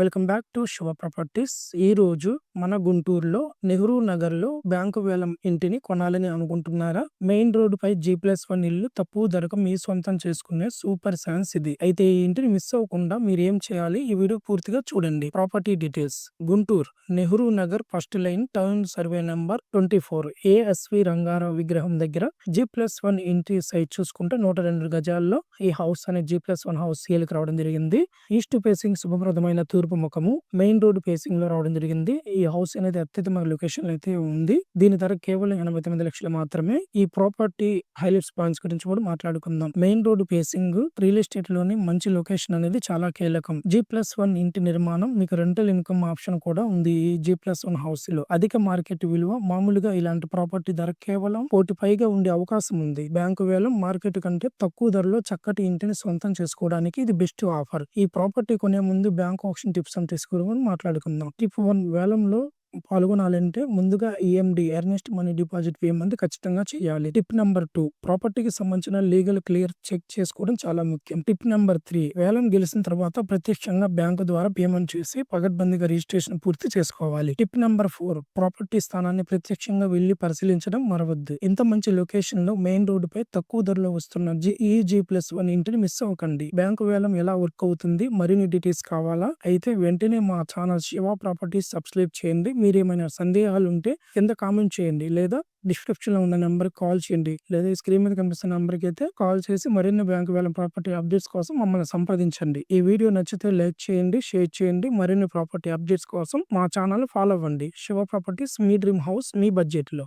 Welcome back to Shiva properties. ఈ రోజు మన గుంటూరులో నెహ్రూ నగర్లో బ్యాంకు వేలం ఇంటిని కొనాలని అనుకుంటున్నారా? మెయిన్ రోడ్ పై G+1 ఇల్లు తక్కువ ధరకు మీ సొంతం చేసుకునే సూపర్ ఛాన్స్ ఇది. అయితే ఈ ఇంటిని మిస్ అవ్వకుండా మీరు ఏం చేయాలి, ఈ వీడియో పూర్తిగా చూడండి. Property details: Guntur Nehru Nagar first line, town survey number 24, ASV Rangarao విగ్రహం దగ్గర G+1 ఇంటి సైట్ చూసుకుంటే 102 గజాల్లో ఈ హౌస్ అనే G+1 హౌస్ సేల్కి రావడం జరిగింది. ఈస్ట్ ఫేసింగ్ శుభప్రదమైన తూర్పు ముఖము, మెయిన్ రోడ్ ఫేసింగ్ లో రావడం జరిగింది. ఈ హౌస్ అనేది అత్యుత్తమ లొకేషన్ అయితే ఉంది. దీని ధర కేవలం 89 లక్షలు మాత్రమే. ఈ ప్రాపర్టీ హైలైట్స్ పాయింట్స్ గురించి కూడా మాట్లాడుకుందాం. Main road facing real estate లోని మంచి లొకేషన్ అనేది చాలా కీలకం. G+1 ఇంటి నిర్మాణం, మీకు రెంటల్ ఇన్కమ్ ఆప్షన్ కూడా ఉంది. ఈ G+1 హౌస్ లో అధిక మార్కెట్ విలువ. మామూలుగా ఇలాంటి ప్రాపర్టీ ధర కేవలం 1 పైగా ఉండే అవకాశం ఉంది. బ్యాంకు వేలం మార్కెట్ కంటే తక్కువ ధరలో చక్కటి ఇంటిని సొంతం చేసుకోవడానికి ఇది బెస్ట్ ఆఫర్. ఈ ప్రాపర్టీ కొనే ముందు bank option tips and tricks గురించి మాట్లాడుకుందాం. టిప్ 1: వేలంలో పాల్గొనాలంటే ముందుగా EMD earnest money deposit payment ఖచ్చితంగా చేయాలి. టిప్ నెంబర్ 2: ప్రాపర్టీకి సంబంధించిన లీగల్ క్లియర్ చెక్ చేసుకోవడం చాలా ముఖ్యం. టిప్ నెంబర్ 3: వేలం గెలిచిన తర్వాత ప్రత్యక్షంగా బ్యాంకు ద్వారా పేమెంట్ చేసి పకడ్బందీగా రిజిస్ట్రేషన్ పూర్తి చేసుకోవాలి. టిప్ నెంబర్ 4: ప్రాపర్టీ స్థానాన్ని ప్రత్యక్షంగా వెళ్లి పరిశీలించడం మరవద్దు. ఇంత మంచి లొకేషన్ లో మెయిన్ రోడ్డు పై తక్కువ ధరలో వస్తున్న G+1 ఇంటిని మిస్ అవ్వకండి. బ్యాంకు వేలం ఎలా వర్క్ అవుతుంది, మరిన్ని డీటెయిల్స్ కావాలా అయితే వెంటనే మా ఛానల్ శివ ప్రాపర్టీస్ సబ్స్క్రైబ్ చేయండి. మీరు ఏమైనా సందేహాలు ఉంటే కింద కామెంట్ చేయండి, లేదా డిస్క్రిప్షన్ లో ఉన్న నెంబర్ కాల్ చేయండి, లేదా ఈ స్క్రీన్ మీద కనిపిస్తున్న నెంబర్ కి అయితే కాల్ చేసి మరిన్ని బ్యాంకు వేలం ప్రాపర్టీ అప్డేట్స్ కోసం మమ్మల్ని సంప్రదించండి. ఈ వీడియో నచ్చితే లైక్ చేయండి, షేర్ చేయండి. మరిన్ని ప్రాపర్టీ అప్డేట్స్ కోసం మా ఛానల్ ఫాలో అవ్వండి. శివ ప్రాపర్టీస్, మీ డ్రీమ్ హౌస్ మీ బడ్జెట్ లో.